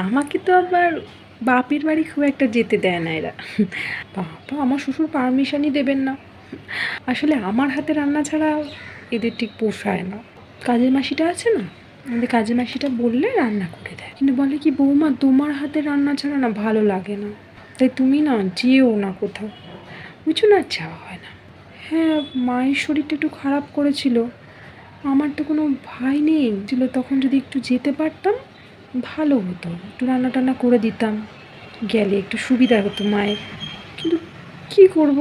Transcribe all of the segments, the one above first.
আমাকে তো আবার বাপের বাড়ি খুব একটা যেতে দেয় না এরা। বাবা, আমার শ্বশুর পারমিশনই দেবেন না। আসলে আমার হাতে রান্না ছাড়া এদের ঠিক পোষায় না। কাজের মাসিটা আছে না, আমাদের কাজের মাসিটা বললে রান্না করে দেয়, কিন্তু বলে কি, বৌমা তোমার হাতে রান্না ছাড়া না ভালো লাগে না, তাই তুমি না যেও না কোথাও। বুঝছো না, যাওয়া হয় না। হ্যাঁ, মায়ের শরীরটা একটু খারাপ করেছিল, আমার তো কোনো ভাই নেই ছিল, তখন যদি একটু যেতে পারতাম ভালো হতো, একটু রান্না টান্না করে দিতাম, গেলে একটু সুবিধা হতো মায়ের। কিন্তু কী করব,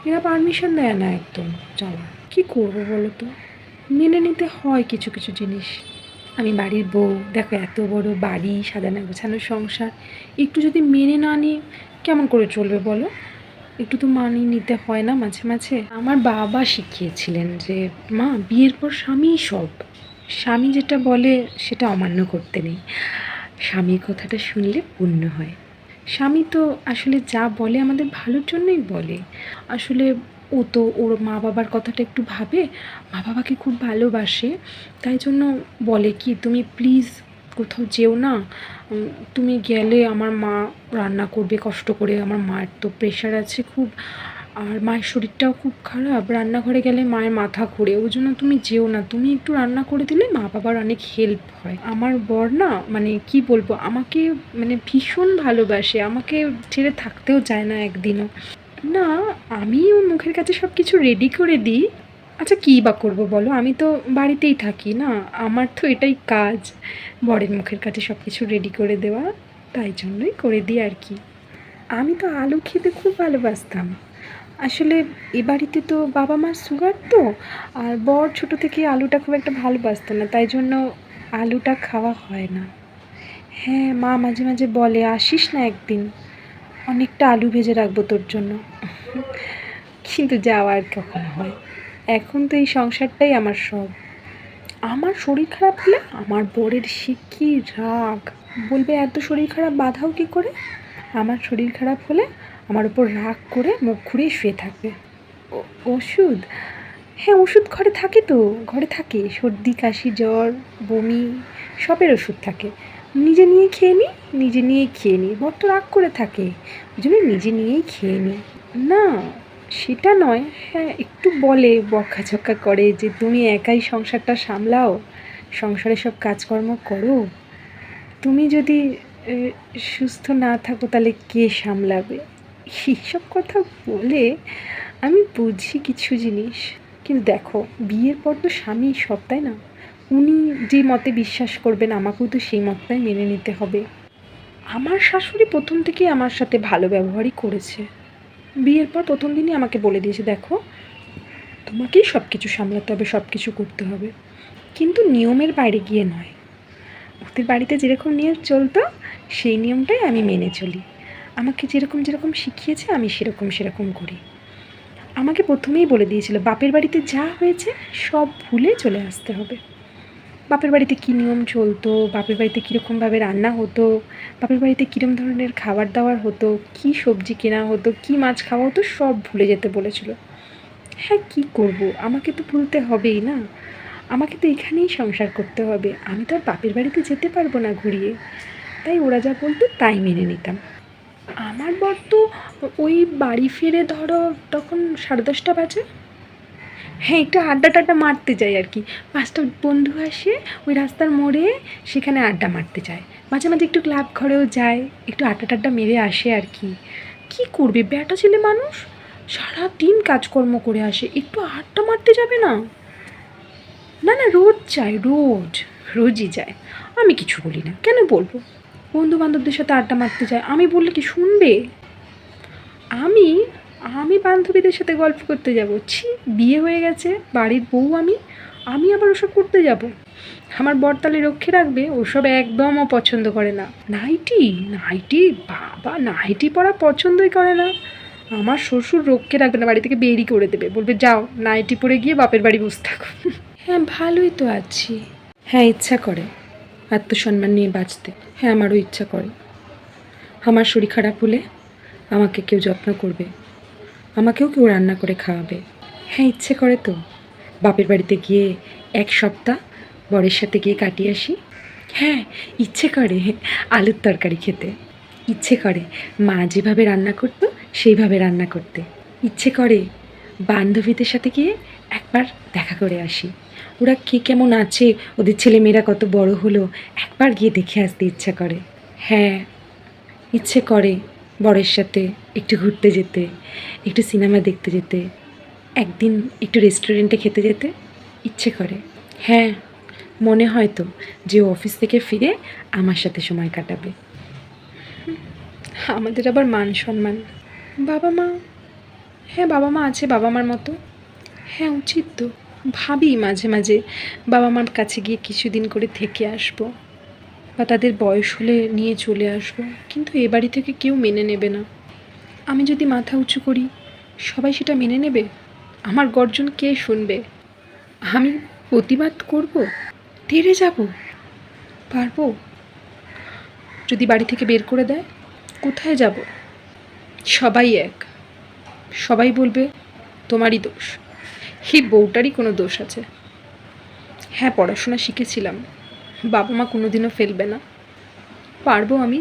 এরা পারমিশন দেয় না একদম যাওয়ার। কী করবো বলো তো, মেনে নিতে হয় কিছু কিছু জিনিস। আমি বাড়ির বউ, দেখো এত বড় বাড়ি, সাজানো গোছানো সংসার, একটু যদি মেনে না নিই কেমন করে চলবে বলো। একটু তো মানিয়ে নিতে হয় না মাঝে মাঝে। আমার বাবা শিখিয়েছিলেন যে মা, বিয়ের পর স্বামী সব, স্বামী যেটা বলে সেটা অমান্য করতে নেই, স্বামীর কথাটা শুনলে পুণ্য হয়। স্বামী তো আসলে যা বলে আমাদের ভালোর জন্যই বলে। আসলে ও তো ওর মা বাবার কথাটা একটু ভাবে, মা বাবাকে খুব ভালোবাসে, তাই জন্য বলে কি, তুমি প্লিজ কোথাও যেও না, তুমি গেলে আমার মা রান্না করবে কষ্ট করে, আমার মায়ের তো প্রেশার আছে খুব, আর মায়ের শরীরটাও খুব খারাপ, রান্নাঘরে গেলে মায়ের মাথা ঘোরে, ওই জন্য তুমি যেও না, তুমি একটু রান্না করে দিলে মা বাবার অনেক হেল্প হয়। আমার বর না, মানে কি বলবো, আমাকে মানে ভীষণ ভালোবাসে, আমাকে ছেড়ে থাকতেও চায় না একদিনও। না, আমি ওর মুখের কাছে সব কিছু রেডি করে দিই। আচ্ছা কী বা করবো বলো, আমি তো বাড়িতেই থাকি না, আমার তো এটাই কাজ, বরের মুখের কাছে সব কিছু রেডি করে দেওয়া, তাই জন্যই করে দিই আর কি। আমি তো আলু খেতে খুব ভালোবাসতাম। আসলে এ বাড়িতে তো বাবা মার সুগার তো, আর বর ছোটো থেকে আলুটা খুব একটা ভালোবাসতো না, তাই জন্য আলুটা খাওয়া হয় না। হ্যাঁ, মা মাঝে মাঝে বলে আসিস না একদিন, অনেকটা আলু ভেজে রাখবো তোর জন্য। কিন্তু যাওয়া আর কখনো হয়, এখন তো এই সংসারটাই আমার সব। আমার শরীর খারাপ হলে আমার বরের সে কী রাগ, বলবে এত শরীর খারাপ বাঁধাও কী করে। আমার শরীর খারাপ হলে আমার উপর রাগ করে মুখ ঘুরিয়ে শুয়ে থাকবে। ওষুধ, হ্যাঁ ওষুধ ঘরে থাকে তো, ঘরে থাকে, সর্দি কাশি জ্বর বমি সবের ওষুধ থাকে, নিজে নিয়ে খেয়ে নিই, নিজে নিয়েই খেয়ে নিই। বর তো রাগ করে থাকে, ওই জন্য নিজে নিয়েই খেয়ে নিই। না সেটা নয়, হ্যাঁ একটু বলে, বকাঝকা করে যে তুমি একাই সংসারটা সামলাও, সংসারে সব কাজকর্ম করো, তুমি যদি সুস্থ না থাকো তাহলে কে সামলাবে, এইসব কথা বলে। আমি বুঝি কিছু জিনিস, কিন্তু দেখো বিয়ের পর তো স্বামী সব, তাই না, উনি যে মতে বিশ্বাস করবেন আমাকেও তো সেই মতটাই মেনে নিতে হবে। আমার শাশুড়ি প্রথম থেকেই আমার সাথে ভালো ব্যবহারই করেছে। বিয়ের পর প্রথম দিনই আমাকে বলে দিয়েছে, দেখো তোমাকেই সব কিছু সামলাতে হবে, সব কিছু করতে হবে, কিন্তু নিয়মের বাইরে গিয়ে নয়। ওদের বাড়িতে যেরকম নিয়ম চলতো সেই নিয়মটাই আমি মেনে চলি, আমাকে যেরকম যেরকম শিখিয়েছে আমি সেরকম সেরকম করি। আমাকে প্রথমেই বলে দিয়েছিল বাপের বাড়িতে যা হয়েছে সব ভুলে চলে আসতে হবে। বাপের বাড়িতে কী নিয়ম চলতো, বাপের বাড়িতে কীরকমভাবে রান্না হতো, বাপের বাড়িতে কীরকম ধরনের খাবার দাবার হতো, কী সবজি কেনা হতো, কী মাছ খাওয়া হতো, সব ভুলে যেতে বলেছিল। হ্যাঁ কী করব, আমাকে তো ভুলতে হবেই না, আমাকে তো এখানেই সংসার করতে হবে, আমি তো আর বাপের বাড়িতে যেতে পারবো না ঘুরিয়ে। তাই ওরা যা বলতো তাই মেনে নিতাম। আমার বর তো ওই বাড়ি ফিরে ধরো তখন 10:30 বাজে। হ্যাঁ একটু আড্ডা টাড্ডা মারতে যাই আর কি, 5টা বন্ধু আসে ওই রাস্তার মোড়ে, সেখানে আড্ডা মারতে যায়, মাঝে মাঝে একটু ক্লাব ঘরেও যায়, একটু আড্ডা টাড্ডা মেরে আসে আর কি। কী করবে, বেটা ছেলে মানুষ, সারাদিন কাজকর্ম করে আসে, একটু আড্ডা মারতে যাবে না। না না, রোজ যায়, রোজ রোজই যায়। আমি কিছু বলি না, কেন বলবো, বন্ধু বান্ধবদের সাথে আড্ডা মারতে যায়, আমি বললে কি শুনবে। আমি আমি বান্ধবীদের সাথে গল্প করতে যাব, ছি, বিয়ে হয়ে গেছে, বাড়ির বউ আমি, আমি আবার ওসব করতে যাব। আমার বর তাহলে রক্ষে রাখবে, ওসব একদমও পছন্দ করে না। নাইটি, নাইটি বাবা, নাইটি পরা পছন্দই করে না। আমার শ্বশুর রক্ষে রাখবে না, বাড়ি থেকে বেরই করে দেবে, বলবে যাও নাইটি পরে গিয়ে বাপের বাড়ি বসে থাকো। হ্যাঁ ভালোই তো আছি। হ্যাঁ ইচ্ছা করে আত্মসম্মান নিয়ে বাঁচতে, হ্যাঁ আমারও ইচ্ছা করে। আমার শরীর খারাপ হলে আমাকে কেউ যত্ন করবে, আমাকেও কেউ রান্না করে খাওয়াবে। হ্যাঁ ইচ্ছে করে তো, বাপের বাড়িতে গিয়ে 1 সপ্তাহ বরের সাথে গিয়ে কাটিয়ে আসি, হ্যাঁ, ইচ্ছে করে আলুর তরকারি খেতে। ইচ্ছে করে মা যেভাবে রান্না করতো সেইভাবে রান্না করতে। ইচ্ছে করে বান্ধবীদের সাথে গিয়ে একবার দেখা করে আসি। ওরা কে কেমন আছে, ওদের ছেলেমেয়েরা কত বড় হলো, একবার গিয়ে দেখে আসতে ইচ্ছা করে। হ্যাঁ, ইচ্ছে করে বরের সাথে একটু ঘুরতে যেতে, একটু সিনেমা দেখতে যেতে, একদিন একটু রেস্টুরেন্টে খেতে যেতে ইচ্ছে করে। হ্যাঁ, মনে হয় তো যে ও অফিস থেকে ফিরে আমার সাথে সময় কাটাবে। আমাদের আবার মান সম্মান, বাবা মা, হ্যাঁ বাবা মা আছে বাবা মার মতো। হ্যাঁ উচিত তো, ভাবি মাঝে মাঝে বাবা মার কাছে গিয়ে কিছুদিন করে থেকে আসবো, বা তাদের বয়স হলে নিয়ে চলে আসবো, কিন্তু এ বাড়ি থেকে কেউ মেনে নেবে না। আমি যদি মাথা উঁচু করি সবাই সেটা মেনে নেবে? আমার গর্জন কে শুনবে? আমি প্রতিবাদ করব, তেড়ে যাব, পারবো? যদি বাড়ি থেকে বের করে দেয়, কোথায় যাব? সবাই এক, সবাই বলবে তোমারই দোষ, এই বউটারই কোনো দোষ আছে। হ্যাঁ পড়াশোনা শিখেছিলাম, বাবা মা কোনোদিনও ফেলবে না, পারবো আমি।